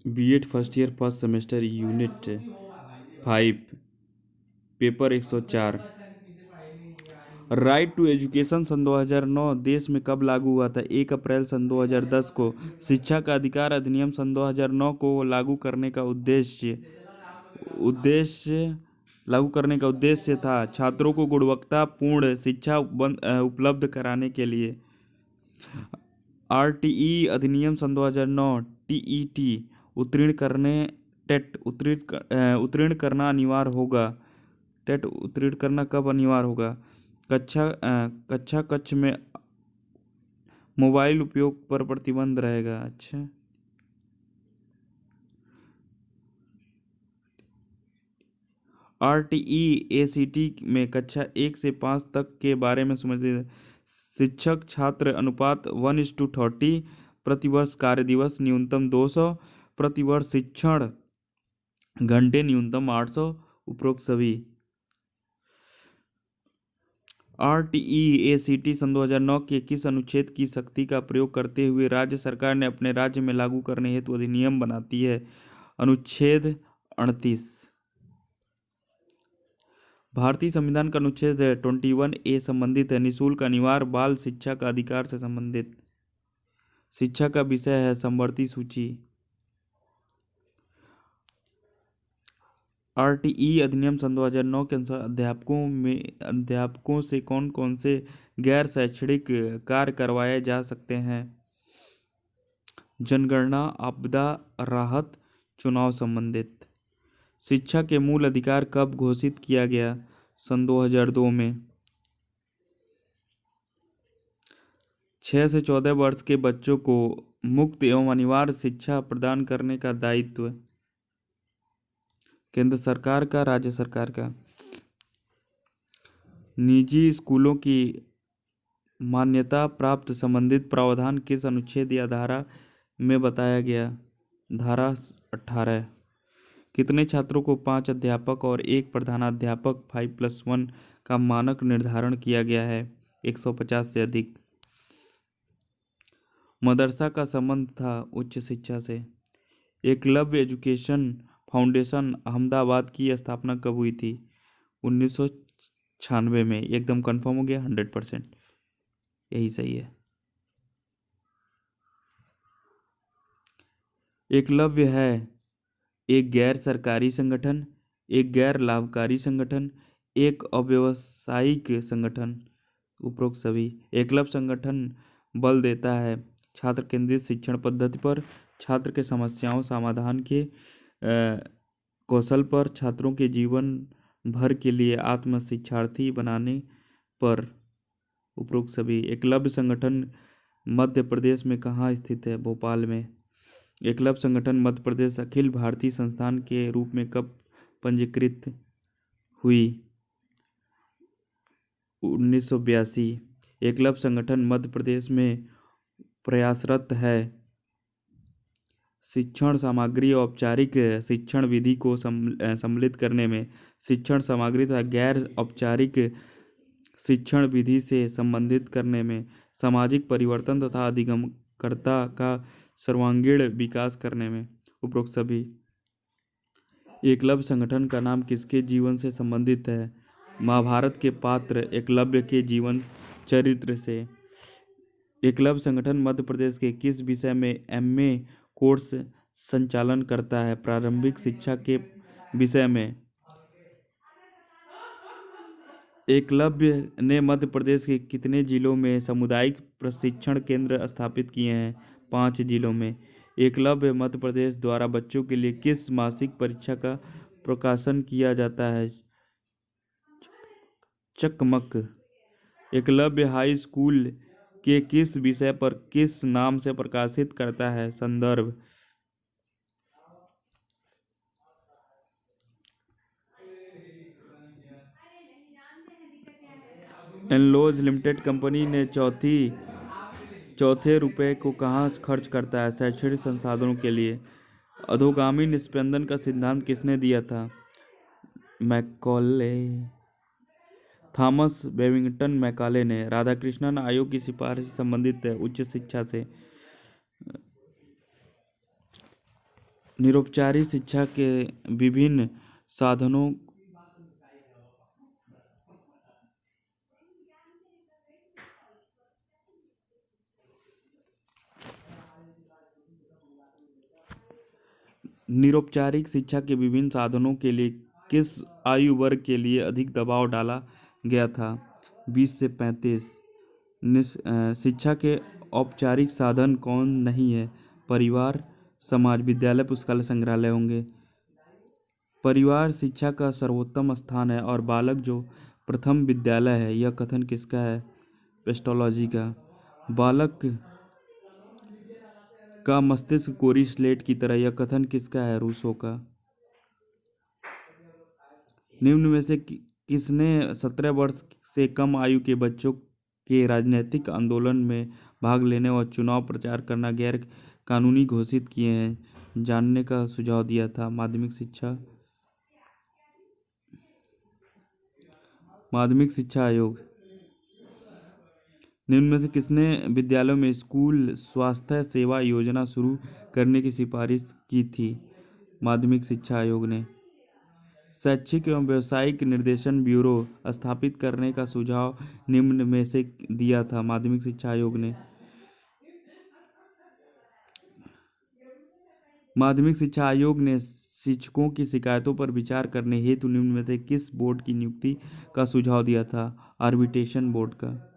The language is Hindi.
BEd first year first semester unit 5 paper 104। Right to education सन 2009 देश में कब लागू हुआ था? 1 अप्रैल सन 2010 को। शिक्षा का अधिकार अधिनियम सन 2009 को उद्देश्य लागू करने का उद्देश्य था छात्रों को गुणवत्तापूर्ण शिक्षा उपलब्ध कराने के लिए। आरटीई अधिनियम सन 2009 टीईटी उत्तीर्ण करने टेट उत्तीर्ण करना अनिवार्य होगा। टेट उत्तीर्ण करना कब अनिवार्य होगा? कक्षा कक्ष में मोबाइल उपयोग पर प्रतिबंध रहेगा। अच्छा, आरटीई एसीटी में कक्षा 1 से 5 तक के बारे में समझते। शिक्षक छात्र अनुपात 1:30 प्रतिवर्ष कार्य दिवस न्यूनतम 200 प्रतिवर्ष शिक्षण घंटे न्यूनतम 800 उपरोक्त सभी। आरटीई एसीटी सन 2009 के किस अनुच्छेद की शक्ति का प्रयोग करते हुए राज्य सरकार ने अपने राज्य में लागू करने हेतु अधिनियम बनाती है? अनुच्छेद 38। भारतीय संविधान का अनुच्छेद 21A संबंधित है निःशुल्क अनिवार्य बाल शिक्षा का अधिकार से संबंधित। शिक्षा का विषय है समवर्ती सूची। आरटीई अधिनियम सन 2009 के अनुसार अध्यापकों से कौन कौन से गैर शैक्षणिक कार्य करवाए जा सकते हैं? जनगणना, आपदा राहत, चुनाव संबंधित। शिक्षा के मूल अधिकार कब घोषित किया गया? सन 2002 में। 6 से 14 वर्ष के बच्चों को मुफ्त एवं अनिवार्य शिक्षा प्रदान करने का दायित्व केंद्र सरकार का, राज्य सरकार का? निजी स्कूलों की मान्यता प्राप्त संबंधित प्रावधान किस अनुच्छेद या धारा में बताया गया? धारा 18। कितने छात्रों को 5 अध्यापक और 1 प्रधानाध्यापक 5+1 का मानक निर्धारण किया गया है? 150 से अधिक। मदरसा का संबंध था उच्च शिक्षा से। एकलव्य एजुकेशन फाउंडेशन अहमदाबाद की स्थापना कब हुई थी? 1996 में। एकदम कंफर्म हो गया? 100% यही सही है। एकलव्य है एक गैर सरकारी संगठन, एक गैर लाभकारी संगठन, एक अव्यावसायिक संगठन, उपरोक्त सभी। एकलव्य संगठन बल देता है छात्र केंद्रित शिक्षण पद्धति पर, छात्र के समस्याओं समाधान के कौशल पर, छात्रों के जीवन भर के लिए आत्म शिक्षार्थी बनाने पर, उपरोक्त सभी। एकलव्य संगठन मध्य प्रदेश में कहाँ स्थित है? भोपाल में। एकलव्य संगठन मध्य प्रदेश अखिल भारतीय संस्थान के रूप में कब पंजीकृत हुई? 1982। एकलव्य संगठन मध्य प्रदेश में प्रयासरत है शिक्षण सामग्री औपचारिक शिक्षण विधि को सम्मिलित करने में, शिक्षण सामग्री तथा गैर औपचारिक शिक्षण विधि से संबंधित करने में, सामाजिक परिवर्तन तथा अधिगमकर्ता का सर्वांगीण विकास करने में, उपरोक्त सभी। एकलव्य संगठन का नाम किसके जीवन से संबंधित है? महाभारत के पात्र एकलव्य के जीवन चरित्र से। एकलव्य संगठन मध्य प्रदेश के किस विषय में एमए कोर्स संचालन करता है? प्रारंभिक शिक्षा के विषय में। एकलव्य ने मध्य प्रदेश के कितने जिलों में सामुदायिक प्रशिक्षण केंद्र स्थापित किए हैं? 5 जिलों में। एकलव्य मध्य प्रदेश द्वारा बच्चों के लिए किस मासिक परीक्षा का प्रकाशन किया जाता है? चकमक। एकलव्य हाई स्कूल के किस विषय पर किस नाम से प्रकाशित करता है? संदर्भ। एनलॉज लिमिटेड कंपनी ने चौथे रुपये को कहाँ खर्च करता है? शैक्षणिक संसाधनों के लिए। अधोगामी निस्पंदन का सिद्धांत किसने दिया था? मैकॉले। थॉमस बेबिंगटन मैकाले ने। राधाकृष्णन आयोग की सिफारिश संबंधित है उच्च शिक्षा से। निरौपचारिक शिक्षा के विभिन्न साधनों निरौपचारिक शिक्षा के विभिन्न साधनों के लिए किस आयु वर्ग के लिए अधिक दबाव डाला गया था? 20 से 35। शिक्षा के औपचारिक साधन कौन नहीं है? परिवार, समाज, विद्यालय, पुस्तकालय, संग्रहालय होंगे। परिवार शिक्षा का सर्वोत्तम स्थान है और बालक जो प्रथम विद्यालय है, यह कथन किसका है? पेस्टोलॉजी का। बालक का मस्तिष्क कोरी स्लेट की तरह, यह कथन किसका है? रूसो का। निम्न में से किसने 17 वर्ष से कम आयु के बच्चों के राजनीतिक आंदोलन में भाग लेने और चुनाव प्रचार करना गैर कानूनी घोषित किए हैं, जानने का सुझाव दिया था? माध्यमिक शिक्षा आयोग। निम्न में से किसने विद्यालयों में स्कूल स्वास्थ्य सेवा योजना शुरू करने की सिफारिश की थी? माध्यमिक शिक्षा आयोग ने। शैक्षिक एवं व्यावसायिक निर्देशन ब्यूरो स्थापित करने का सुझाव निम्न में से दिया था? माध्यमिक शिक्षा आयोग ने। माध्यमिक शिक्षा आयोग ने शिक्षकों की शिकायतों पर विचार करने हेतु निम्न में से किस बोर्ड की नियुक्ति का सुझाव दिया था? आर्बिट्रेशन बोर्ड का।